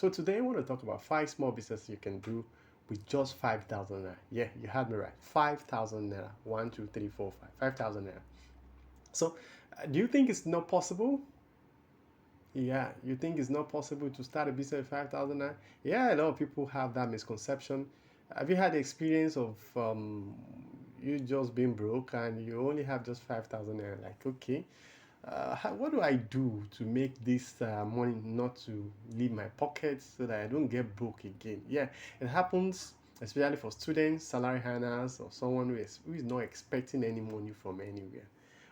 So today I want to talk about 5 small businesses you can do with just 5,000 naira. Yeah, you had me right. 5,000 naira. 1, 2, 3, 4, 5. 5,000 naira. So, do you think it's not possible? Yeah, you think it's not possible to start a business with 5,000 naira? Yeah, a lot of people have that misconception. Have you had the experience of you just being broke and you only have just 5,000 naira? Like, okay, what do I do to make this money not to leave my pocket so that I don't get broke again? Yeah, it happens especially for students, salary earners, or someone who is not expecting any money from anywhere.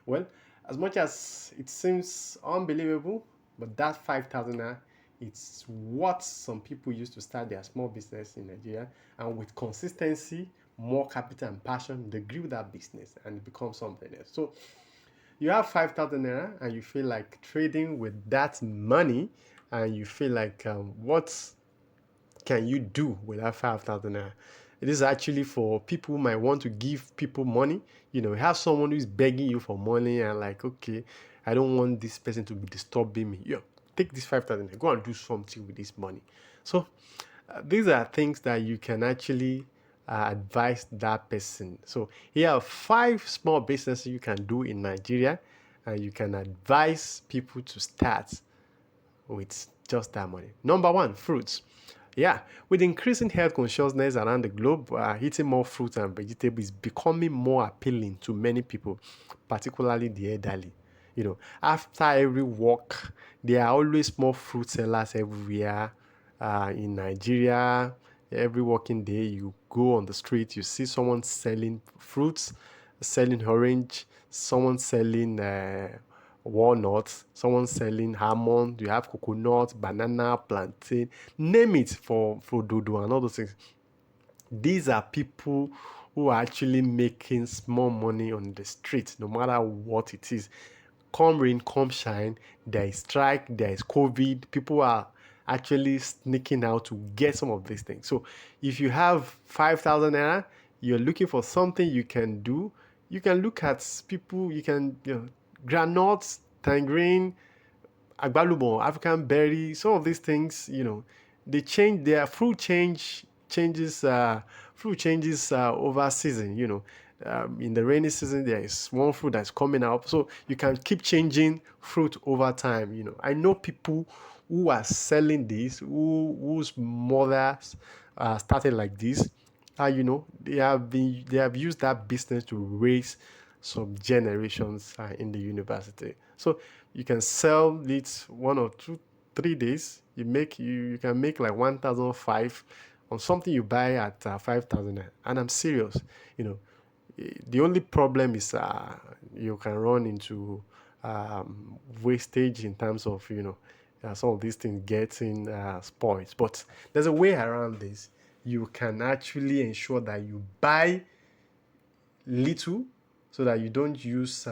Well, as much as it seems unbelievable, but that 5,000 naira, it's what some people use to start their small business in Nigeria, and with consistency, more capital and passion, they grew that business and it becomes something else. So you have 5,000 naira and you feel like trading with that money, and you feel like what can you do with that 5,000 naira? It is actually for people who might want to give people money. You have someone who's begging you for money and like, okay, I don't want this person to be disturbing me. Yeah, take this 5,000 naira, go and do something with this money. So these are things that you can actually advise that person. So here are 5 small businesses you can do in Nigeria, and you can advise people to start with just that money. Number one, fruits. Yeah, with increasing health consciousness around the globe, eating more fruits and vegetables is becoming more appealing to many people, particularly the elderly. After every walk, there are always more fruit sellers everywhere. In Nigeria, every working day, you go on the street, you see someone selling fruits, selling orange, someone selling walnuts, someone selling almond, you have coconut, banana, plantain, name it for dodo and all those things. These are people who are actually making small money on the street, no matter what it is. Come rain, come shine, there is strike, there is COVID, people are actually sneaking out to get some of these things. So if you have 5,000 naira, you're looking for something you can do, you can look at people, you can, granules, tangerine, agbalumo, African berry, some of these things, they change their fruit changes over season. In the rainy season, there is one fruit that's coming up, so you can keep changing fruit over time. I know people who are selling this, whose mothers started like this. They have used that business to raise some generations in the university. So you can sell it 1 or 2, 3 days. You can make like 1,005 on something you buy at 5,000, and I'm serious. The only problem is you can run into wastage in terms of some of these things getting spoiled. But there's a way around this. You can actually ensure that you buy little so that you don't use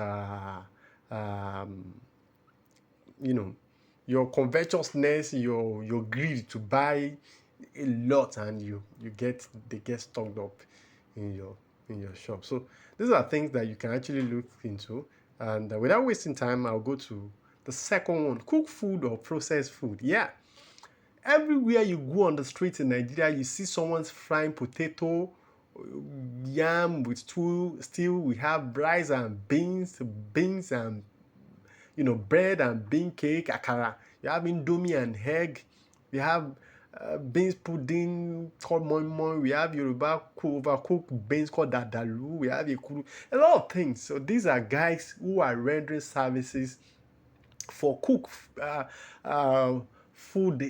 your covetousness, your greed to buy a lot, and they get stocked up in your shop. So these are things that you can actually look into. And without wasting time, I'll go to the second one: cook food or processed food. Yeah, everywhere you go on the streets in Nigeria, you see someone's frying potato, yam with stew. Still, we have rice and beans and bread and bean cake, akara. You have indomie and egg. You have beans pudding called moi moi. We have Yoruba overcooked beans called dadalu. We have a lot of things. So these are guys who are rendering services for food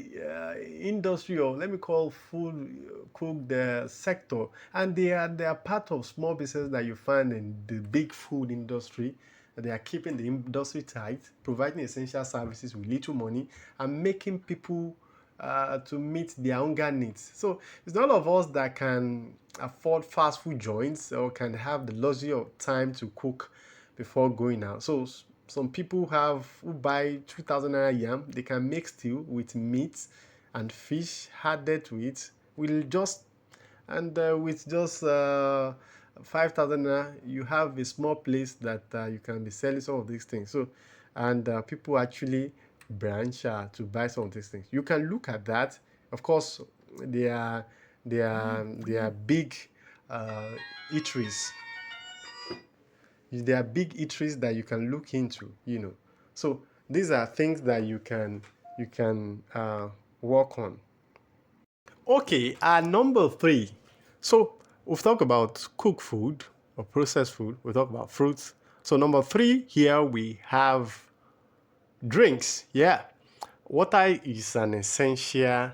industry, or let me call food cook the sector, and they are part of small business that you find in the big food industry. They are keeping the industry tight, providing essential services with little money, and making people to meet their hunger needs. So it's not all of us that can afford fast food joints or can have the luxury of time to cook before going out. So some people who buy 2,000 naira yam, they can make stew with meat and fish added to it. With just 5,000 naira, you have a small place that you can be selling some of these things. So, and people actually branch to buy some of these things. You can look at that Of course, there are big uh, eateries. There are big eateries that you can look into. So these are things that you can work on. Okay, number three. So we've talked about cooked food or processed food. We talked about fruits. So number three here we have drinks. Yeah, water is an essential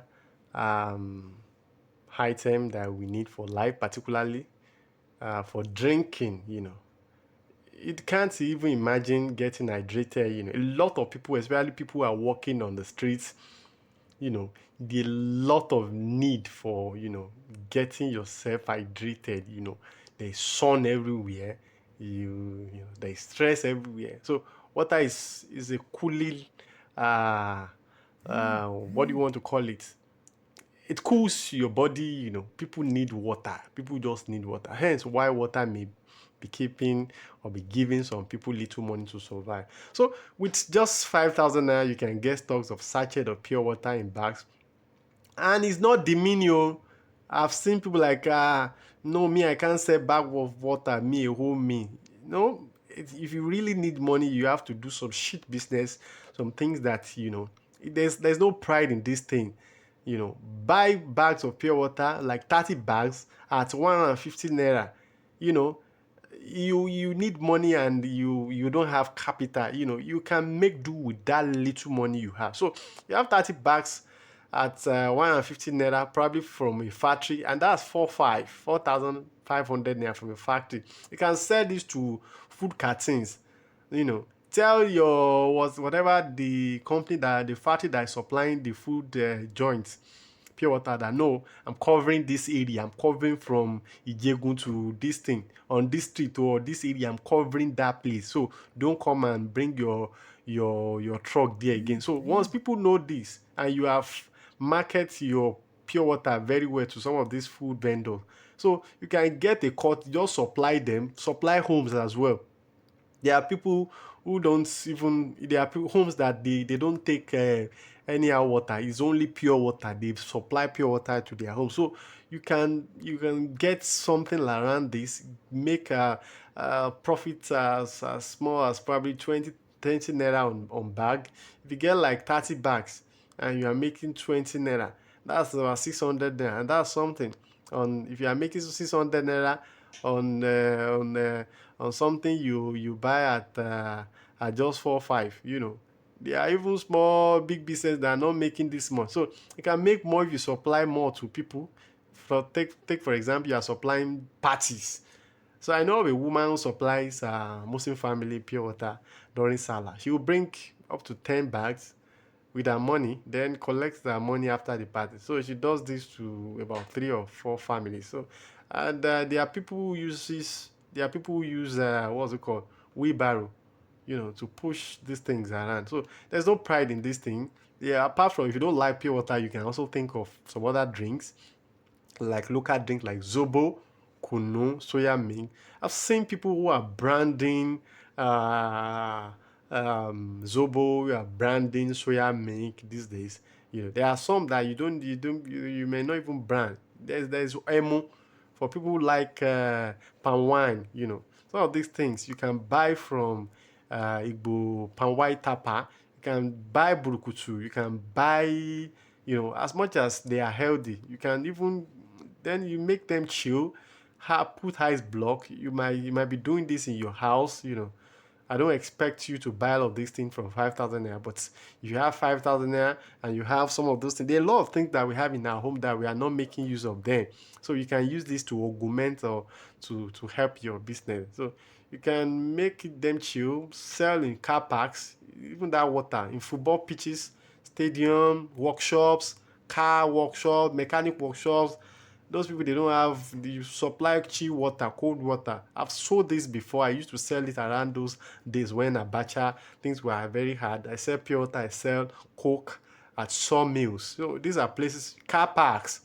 um, item that we need for life, particularly for drinking. It can't even imagine getting hydrated. A lot of people, especially people who are walking on the streets, the lot of need for getting yourself hydrated. There's sun everywhere. There's stress everywhere. So water is a cooling, what do you want to call it? It cools your body. People need water. People just need water. Hence why water may be keeping or be giving some people little money to survive. So with just 5,000 naira, you can get stocks of sachet of pure water in bags, and it's not demeaning. I've seen people like, no, me, I can't sell bag of water, me, home me. No, if you really need money, you have to do some shit business, some things that, there's no pride in this thing. Buy bags of pure water, like 30 bags at 150 naira. You know, you need money and you don't have capital. You can make do with that little money you have. So you have 30 bags at 150 naira, probably from a factory, and that's 4,500 naira from a factory. You can sell this to food cartons. Tell your whatever the company, that the factory that is supplying the food joints pure water, that no, I'm covering this area. I'm covering from Ijegun to this thing on this street, or this area. I'm covering that place. So don't come and bring your truck there again. So once people know this, and you have market your pure water very well to some of these food vendors, so you can get a cut, just supply them, supply homes as well. There are people who don't even, there are homes that they don't take anyhow water. It's only pure water. They supply pure water to their home. So you can get something around this, make a profit as small as probably 20 naira on bag. If you get like 30 bags and you are making 20 naira, that's about 600 naira, and that's something. On If you are making 600 naira on something you buy at just 4 5. There are even small big business that are not making this much. So you can make more if you supply more to people. Take for example, you are supplying parties. So I know of a woman who supplies Muslim family pure water during Salah. She will bring up to 10 bags with her money, then collects her money after the party. So she does this to about 3 or 4 families. So, and there are people who use what's it called, wheelbarrow, to push these things around. So there's no pride in this thing. Yeah, apart from, if you don't like pure water, you can also think of some other drinks, like local drink like zobo, kunu, soya milk. I've seen people who are branding uh, zobo, who are branding soya milk these days. There are some that you may not even brand. There's emo for people who like palm wine. Some of these things you can buy from Igbo palm wine tapa. You can buy burukutu. You can buy, as much as they are healthy. You can even, then you make them chill, put ice block. You might be doing this in your house. I don't expect you to buy all of these things from 5,000 naira, but if you have 5,000 naira and you have some of those things, there are a lot of things that we have in our home that we are not making use of them. So you can use this to augment or to help your business. So you can make them chill, sell in car parks, even that water, in football pitches, stadium, workshops, car workshop, mechanic workshops. Those people, they don't have the supply cheap water, cold water. I've sold this before. I used to sell it around those days when abacha things were very hard. I sell pure water, I sell coke at sawmills. So these are places, car parks.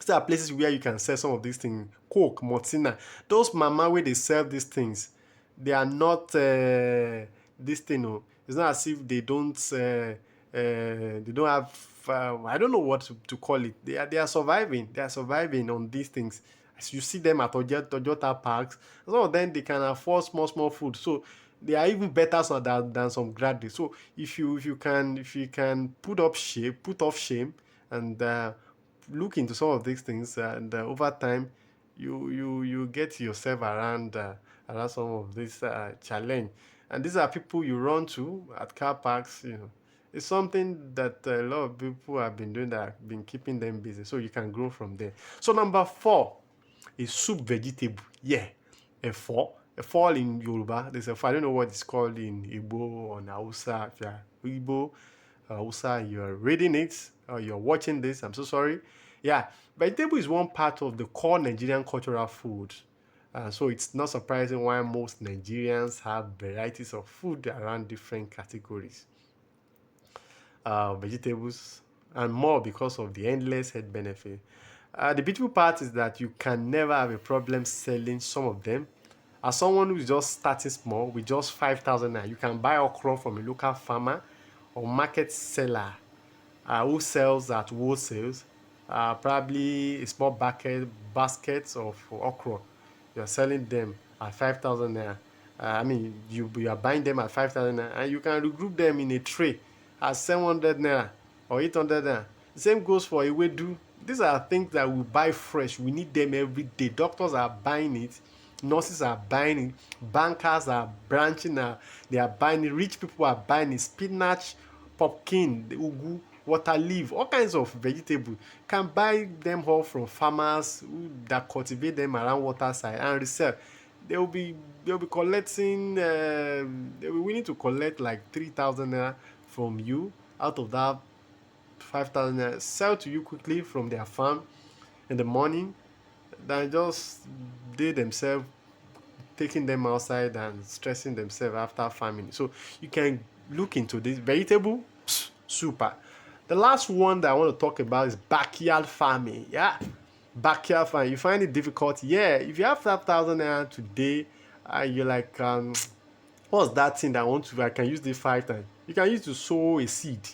These are places where you can sell some of these things. Coke, Mortina. Those mama where they sell these things, they are not this thing. Oh. It's not as if they don't have I don't know what to call it. They are surviving. They are surviving on these things. As you see them at Toyota parks, some of them they can afford small food. So they are even better so than some graduates. So if you can put off shame and look into some of these things, and over time you get yourself around some of this challenge. And these are people you run to at car parks. It's something that a lot of people have been doing that have been keeping them busy. So you can grow from there. So number 4 is soup vegetable. Yeah, a four. A fall in Yoruba. There's a fall. I don't know what it's called in Igbo or in Hausa. If you're Igbo, Hausa, you're reading it or you're watching this, I'm so sorry. Yeah, vegetable is one part of the core Nigerian cultural food. So it's not surprising why most Nigerians have varieties of food around different categories. Vegetables and more because of the endless health benefit. The beautiful part is that you can never have a problem selling some of them. As someone who's just starting small with just 5,000 naira, you can buy okra from a local farmer or market seller who sells at wholesales. Probably a small basket of okra. You're selling them at 5,000 naira. I mean, you are buying them at 5,000 naira, and you can regroup them in a tray at 700 naira or 800 naira. The same goes for ewedu. These are things that we buy fresh. We need them every day. Doctors are buying it. Nurses are buying it. Bankers are branching out. They are buying it. Rich people are buying it. Spinach, pumpkin, ugu, water leaf, all kinds of vegetables. Can buy them all from farmers that cultivate them around water side and resell. They'll be collecting. They'll be willing to collect like 3,000 naira from you out of that 5,000 naira. Sell to you quickly from their farm in the morning. Than just they themselves taking them outside and stressing themselves after farming. So you can look into this vegetable. Super. The last one that I want to talk about is backyard farming. Yeah, backyard farming. You find it difficult? Yeah. If you have 5,000 naira today, you're like, what's that thing that I can use this 5 times? You can use to sow a seed.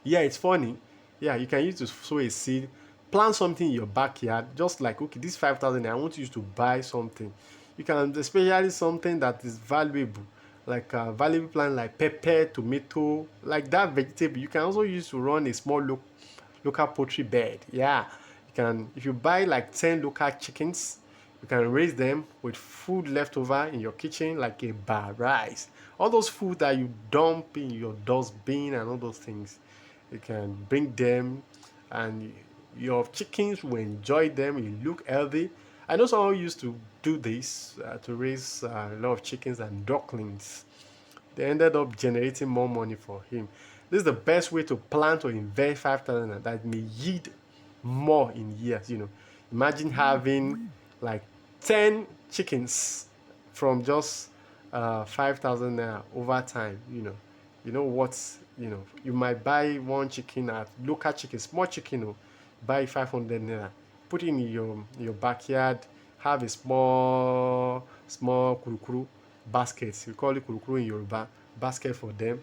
Yeah, it's funny. Yeah, you can use to sow a seed, plant something in your backyard, just like, okay, this 5,000, I want you to buy something. You can, especially something that is valuable, like a valuable plant like pepper, tomato, like that vegetable. You can also use to run a small local poultry bed. Yeah, you can, if you buy like 10 local chickens, you can raise them with food left over in your kitchen, like a bar rice. All those food that you dump in your dustbin and all those things, you can bring them, and your chickens will enjoy them. You look healthy. I know someone used to do this to raise a lot of chickens and ducklings. They ended up generating more money for him. This is the best way to plan to invest 5,000 that may yield more in years. Imagine having like 10 chickens from just 5,000 naira over time. What, you might buy one chicken at local chicken, small chicken, buy 500 naira, put it in your backyard, have a small kurukuru basket. We call it kurukuru in Yoruba, basket for them.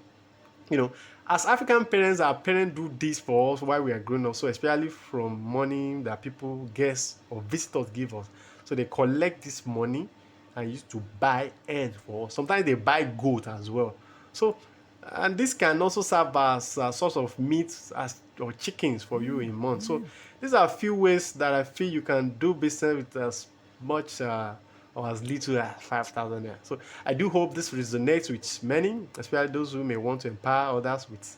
As African parents, our parents do this for us while we are growing up. So especially from money that people, guests or visitors give us. So they collect this money and use to buy eggs for us. Sometimes they buy goat as well. So, and this can also serve as a source of meat or chickens for you in months. So these are a few ways that I feel you can do business with as much or as little as 5,000 naira. So I do hope this resonates with many, especially those who may want to empower others with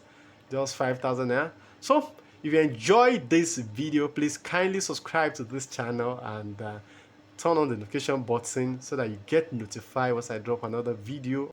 just 5,000 naira. So if you enjoyed this video, please kindly subscribe to this channel and turn on the notification button so that you get notified once I drop another video.